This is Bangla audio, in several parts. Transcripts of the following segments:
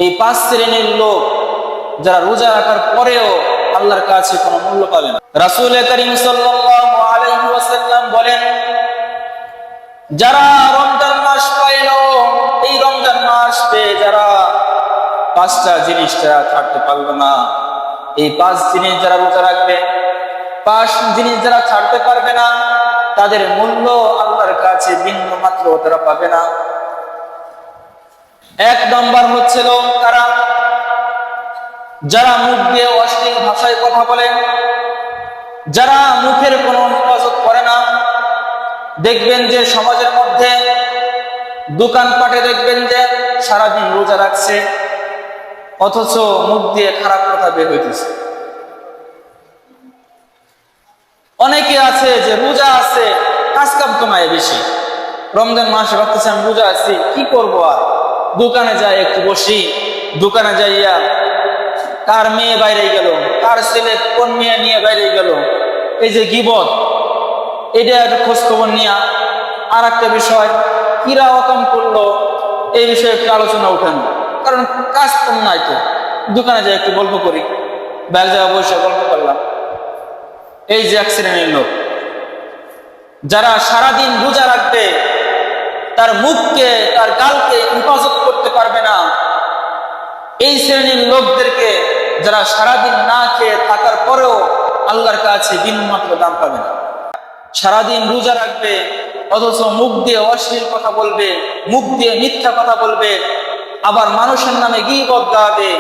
এই 5 শ্রেণীর লোক যারা রোজা রাখার পরেও আল্লাহর কাছে কোনো মূল্য পাবে না। রাসূল করিম সাল্লাল্লাহু আলাইহি ওয়াসাল্লাম বলেন, যারা রমজান মাস পাইল, এই রমজান মাস পেয়ে যারা 5টা জিনিস যারা ছাড়তে পারবে না, এই 5 জিনিস যারা রোজা রাখবে, 5 জিনিস যারা ছাড়তে পারবে না, তাদের মূল্য আল্লাহর কাছে বিন্দু মাত্র তারা পাবে না। 1 নম্বর হচ্ছিল তারা যারা মুখ দিয়ে অশ্লীল ভাষায় কথা বলে, যারা মুখের কোনো হেফাজত করে না। দেখবেন যে সমাজের মধ্যে দোকানপাটে দেখবেন যে সারাদিন রোজা রাখছে, অথচ মুখ দিয়ে খারাপ কথা বের হইতেছে। অনেকে আছে যে রোজা আছে, কাজ কাম তো নাই বেশি, রমজান মাসে ভাবতেছে আমি রোজা আছি, কি করব আর, দোকানে যাই একটু বসি, দোকানে যাইয়া কার মেয়ে বাইরে গেল, কার ছেলে কোন মেয়ে নিয়ে বাইরে গেল, এই যে গীবত, এটা একটু খোঁজ খবর নিয়া। আর একটা বিষয়, কিরা অকাম করলো, এই বিষয়ে একটু আলোচনা উঠেন, কারণ কাজ কম নাই তো, দোকানে যাই একটু গল্প করি, ব্যাগ জায়গা বসে গল্প করলাম। এই যে 1 শ্রেণীর লোক যারা সারাদিন রোজা রাখবে, তার মুখকে তার গালকে হেফাজত করতে পারবে না, এই শ্রেণীর লোকদেরকে যারা সারাদিন না খেয়ে থাকার পরেও আল্লাহর কাছে বিন্দুমাত্র দাম পাবে না। সারাদিন রোজা রাখবে, অথচ মুখ দিয়ে অশ্লীল কথা বলবে, মুখ দিয়ে মিথ্যা কথা বলবে, আবার মানুষের নামে গীবত গাবে,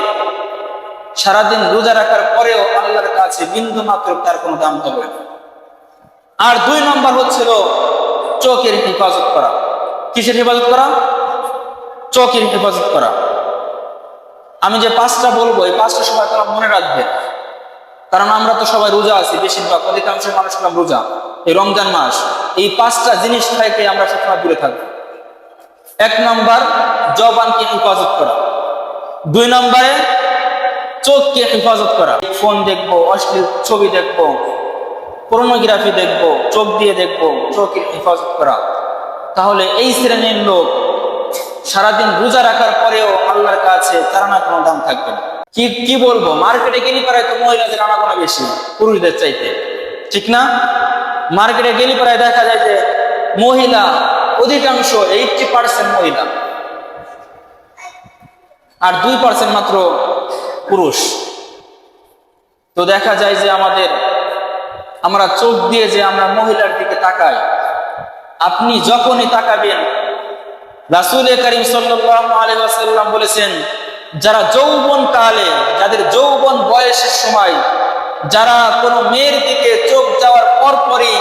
সারাদিন রোজা রাখার পরেও আল্লাহর কাছে বিন্দুমাত্র তার কোনো দাম হবে না। আর 2 নম্বর হচ্ছিল চোখের হেফাজত করা। কিসের হেফাজত করা? চোখের হেফাজত করা। আমি যে 5টা বলবো, এই 5টা সবাই তারা মনে রাখবে, কারণ আমরা তো সবাই রোজা আছি, বেশিরভাগ অধিকাংশ মানুষ রোজা। এই রমজান মাস এই 5টা জিনিস থেকে আমরা সবসময় দূরে থাকবো। 1 নম্বর জবানকে হেফাজত করা, 2 নম্বরে চোখকে হেফাজত করা। ফোন দেখবো, অশ্লীল ছবি দেখবো, পর্নোগ্রাফি দেখবো, চোখ দিয়ে দেখবো, চোখের হেফাজত করা। তাহলে এই শ্রেণীর লোক সারাদিন রোজা রাখার পরেও আল্লাহর কাছে তার না কোনো দাম থাকবে না। কি বলবো, মার্কেটে গেলি পারায় তো মহিলাদের আনাগোনা বেশি পুরুষদের চাইতে, ঠিক না? মার্কেটে গেলি পারায় দেখা যায় যে মহিলা অধিকাংশ 80% মহিলা, আর 2% মাত্র পুরুষ। তো দেখা যায় যে আমরা চোখ দিয়ে যে আমরা মহিলার দিকে তাকাই, আপনি যখনই তাকাবেন, রাসূল করিম সাল্লাল্লাহু আলাইহি ওয়াসাল্লাম বলেছেন, যারা যৌবন কালে, যাদের যৌবন বয়সের সময়, যারা কোনো মেয়ের দিকে চোখ যাওয়ার পরপরই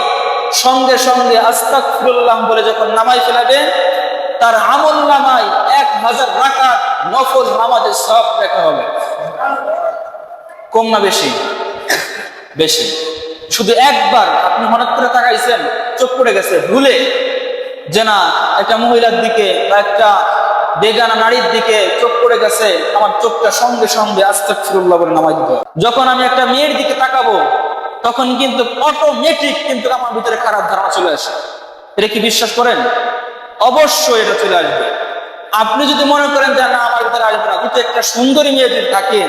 সঙ্গে সঙ্গে আস্তাগফিরুল্লাহ বলে যখন নামায় ফেলাবে, তার আমল নামায় 1000 রাকাত নফল নামাজের সওয়াব লেখা হবে। কম না বেশি? বেশি। শুধু একবার আপনি হঠাৎ করে তাকাইছেন, চোখ পড়ে গেছে ভুলে, যে না একটা মহিলার দিকে বা একটা বেগানা নারীর দিকে চোখ পড়ে গেছে, আমার চোখটা সঙ্গে সঙ্গে আস্তাগফিরুল্লাহ বলে নামাজ দিতে হবে। যখন আমি একটা মেয়ের দিকে তাকাবো, তখন কিন্তু অটোমেটিক কিন্তু আমার ভিতরে খারাপ ধারণা চলে আসে। এটা কি বিশ্বাস করেন? অবশ্যই এটা চলে আসবে। আপনি যদি মনে করেন যে না আমার ভিতরে আসবে না, কিন্তু একটা সুন্দরী মেয়ে যদি থাকে,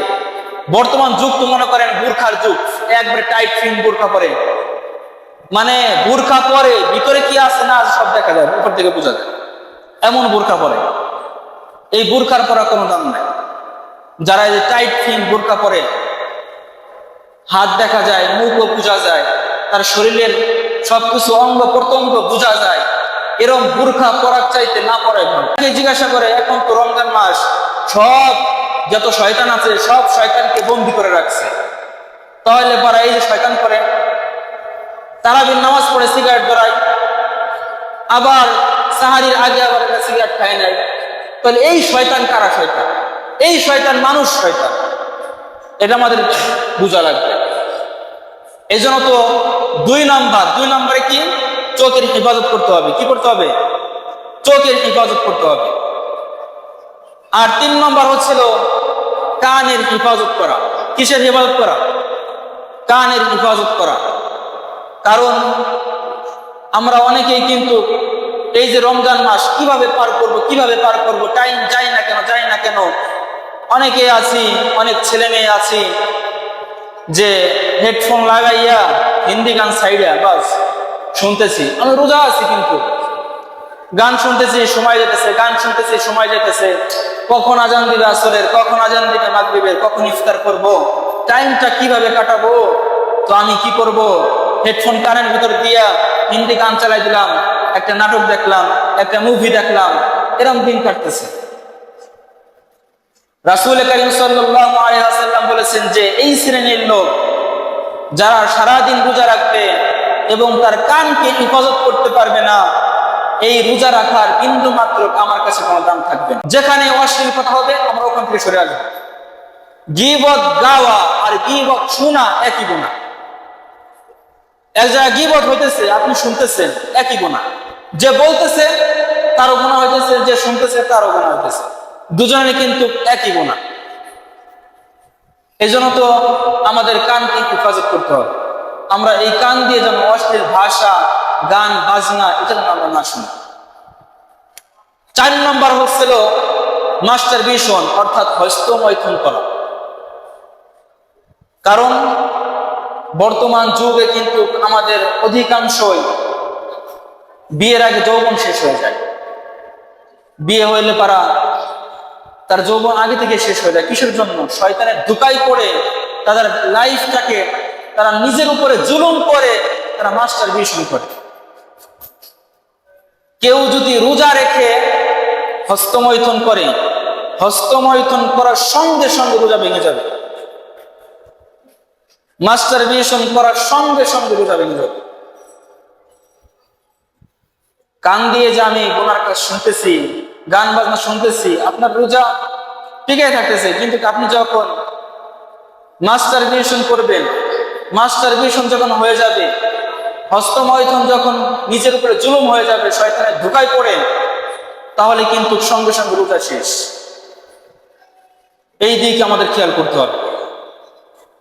বর্তমান যুগ তো মনে করেন বোরখার যুগ, একবারে টাইট ফিন বোরখা পরে, মানে বোরখা পরে ভিতরে কি আছে না আছে সব দেখা যায়, উপর থেকে বোঝা যায়, এমন বোরখা পরে। এই বোরখার পরা কোনো দাম নাই। যারা এই টাইট ফিন বোরখা পরে, হাত দেখা যায়, মুখও বোঝা যায়, তার শরীরের সবকিছু অঙ্গ প্রত্যঙ্গ বোঝা যায়, এরকম বোরখা পরার চাইতে না পরাই ভালো। জিজ্ঞাসা করে, এখন তো রমজান মাস, সব যত শয়তান আছে সব শয়তানকে বন্দী করে রাখছে, তাহলে পরা এই যে শয়তান করে, তারাবির নামাজ পড়ে সিগারেট ধরায়, আবার সাহারির আগে আবার একটা সিগারেট খায় নাই, তাহলে এই শয়তান কারা শয়তান? এই শয়তান মানুষ শয়তান, এটা আমাদের বোঝা লাগবে। এই জন্য তো 2 নম্বরে কি? চোখের হেফাজত করতে হবে। কি করতে হবে? চোখের হেফাজত করতে হবে। আর 3 নম্বর হচ্ছিল কানের হেফাজত করা। কিসের হেফাজত করা? কানের হেফাজত করা। কারণ আমরা অনেকেই কিন্তু এই যে রমজান মাস কিভাবে পার করব, টাইম যায় না কেন, অনেকে আছি, অনেক ছেলে মেয়ে আছি যে হেডফোন লাগাইয়া হিন্দি গান সাইডে বাস শুনতেছি। আমি রোজা আছি কিন্তু গান শুনতেছি, সময় যেতেছে, গান শুনতেছি, সময় যেতেছে। কখন আজান দিবে আসরের, কখন আজান দিবে মাগরিবের, কখন ইফতার করব, টাইমটা কিভাবে কাটাবো? তো আমি কি করব? হেডফোন কানের ভিতর দিয়া হিন্দি গান চালাই দিলাম, একটা নাটক দেখলাম, একটা মুভি দেখলাম, এরকম দিন কাটতেছে। রাসূল কারীম সাল্লাল্লাহু আলাইহি ওয়াসাল্লাম বলেছেন যে এই শ্রেণীর লোক যারা সারাদিন রোজা রাখবে এবং তার কানকে হেফাজত করতে পারবে না, এই রোজা রাখার বিন্দু মাত্র আমার কাছে কোনো দাম থাকবে না। যেখানে অশ্লীল কথা হবে আমরা ওখান থেকে সরে আসবো। গীবত গাওয়া আর গীবত শোনা একই গুনাহ। এক জায়গায় গীবত হইতেছে, আপনি শুনতেছেন, একই গুনাহ। যে বলতেছে তারও গুনাহ হইতেছে, যে শুনতেছে তারও গুনাহ হইতেছে, দুজনে কিন্তু একই গুনাহ। এই জন্য তো আমাদের কানকে হেফাজত করতে হবে। আমরা এই কান দিয়ে যেন অশ্লীল ভাষা, গান বাজনা এটা যেন আমরা না শুনি। 4 নম্বর হচ্ছিল মাস্টারবেশন, অর্থাৎ হস্তমৈথুন করা। কারণ বর্তমান যুগে কিন্তু আমাদের অধিকাংশই বিয়ের আগে যৌবন শেষ হয়ে যায়। বিয়ে হইলে পারা তার যৌবন আগে থেকে শেষ হয়ে যায়। কিসের জন্য? শয়তানের ধোঁকায় পড়ে তাদের লাইফটাকে তারা নিজের উপরে জুলুম করে তারা মাস্টারবেশন করে। কেউ যদি রোজা রেখে হস্তমৈথুন করে, হস্তমৈথুন করার সঙ্গে সঙ্গে রোজা ভেঙে যাবে। মাস্টারবেশন করার সঙ্গে সঙ্গে রোজা ভেঙে যাবে। কান দিয়ে যে আমি গুনার কাজ শুনতেছি, গান বাজনা শুনতেছি, আপনার রোজা টিকে থাকতেছে। কিন্তু আপনি যখন মাস্টারবেশন করবেন, মাস্টারবেশন যখন হয়ে যাবে, হস্তমৈথুন যখন নিজের উপরে জুলুম হয়ে যাবে, শয়তানের ধোঁকায় পড়ে, তাহলে কিন্তু সঙ্গে সঙ্গে রোজা শেষ। এই দিকে আমাদের খেয়াল করতে হবে।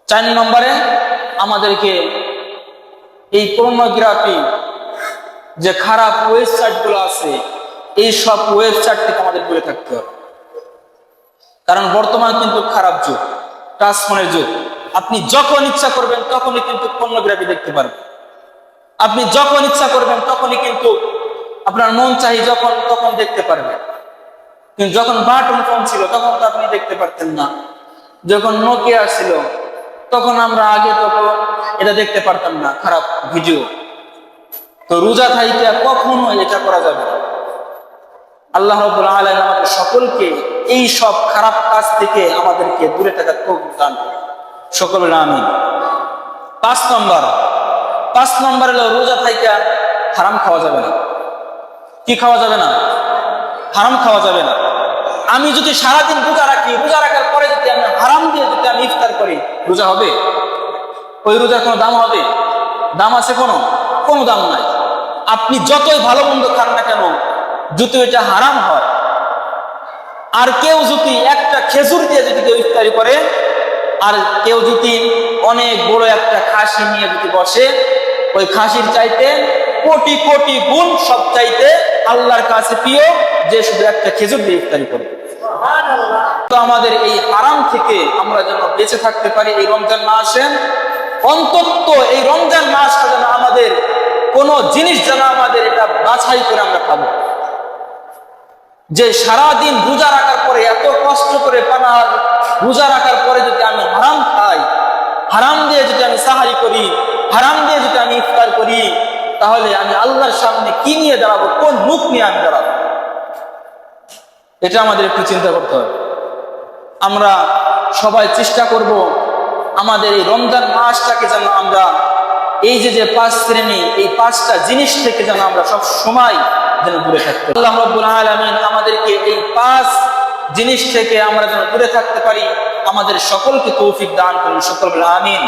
4 নম্বরে আমাদেরকে এই পর্নোগ্রাফি যে খারাপ ওয়েবসাইট গুলো আছে, এই সব ওয়েবসাইট থেকে আমাদের দূরে থাকতে হবে। কারণ বর্তমান কিন্তু খারাপ যুগ, টাচ ফোনের যুগ। আপনি যখন ইচ্ছা করবেন তখনই কিন্তু পর্নোগ্রাফি দেখতে পারবেন। আপনি যখন ইচ্ছা করবেন তখনই কিন্তু আপনার মন চাই যখন তখন দেখতে পারবেন। কিন্তু যখন বাটন ফোন ছিল তখন তো আপনি দেখতে পারতেন না। যখন নোকিয়া ছিল তখন আমরা আগে তখন এটা দেখতে পারতাম না, খারাপ ভিডিও। তো রোজা থাইকা কখনো এটা করা যাবে না। আল্লাহ রাব্বুল আলামিন আমাদের সকলকে এই সব খারাপ কাজ থেকে আমাদেরকে দূরে থাকার তৌফিক দান করুন। সকলের আমিন। 5 নম্বর হলো রোজা থাইকা হারাম খাওয়া যাবে না। কি খাওয়া যাবে না? হারাম খাওয়া যাবে না। আমি যদি সারাদিন রোজা রাখি, রোজা রাখার পরে যদি আমি হারাম দিয়ে যদি আমি ইফতার করি, রোজা হবে? ওই রোজার কোনো দাম হবে? দাম আছে? কোনো দাম নাই। আপনি যতই ভালো মন্দ খান না কেন, যদি এটা হারাম হয়, আর কেউ যদি একটা খেজুর দিয়ে যদি কেউ ইফতারি করে, আর কেউ যদি অনেক বড় একটা খাসি নিয়ে যদি বসে, ওই খাসির চাইতে কোটি কোটি গুণ সব চাইতে আল্লাহর কাছে প্রিয় যে শুধু একটা খেজুর দিয়ে ইফতারি করে। তো আমাদের এই হারাম থেকে আমরা যেন বেঁচে থাকতে পারি এই রমজান মাসে। অন্তত এই রমজান মাসটা যেন আমাদের কোন জিনিস যেন আমাদের এটা বাছাই করে আমরা খাবো। যে সারাদিন রোজা রাখার পরে এত কষ্ট করে পানাহার রোজা রাখার পরে যদি আমি হারাম খাই, হারাম দিয়ে যদি আমি সাহারি করি, হারাম দিয়ে যদি আমি ইফতার করি, তাহলে আমি আল্লাহর সামনে কি নিয়ে দাঁড়াবো? কোন মুখ নিয়ে আমি দাঁড়াবো? এটা আমাদের একটু চিন্তা করতে হবে। আমরা সবাই চেষ্টা করব আমাদের এই রমজান মাসটাকে যেন আমরা এই যে 5 শ্রেণী, এই 5টা জিনিস থেকে যেন আমরা সব সময় যেন দূরে থাকতে পারি। আল্লাহ রাব্বুল আলামিন আমাদেরকে এই 5 জিনিস থেকে আমরা যেন দূরে থাকতে পারি, আমাদের সকলকে তৌফিক দান করুন। সকল আমিন।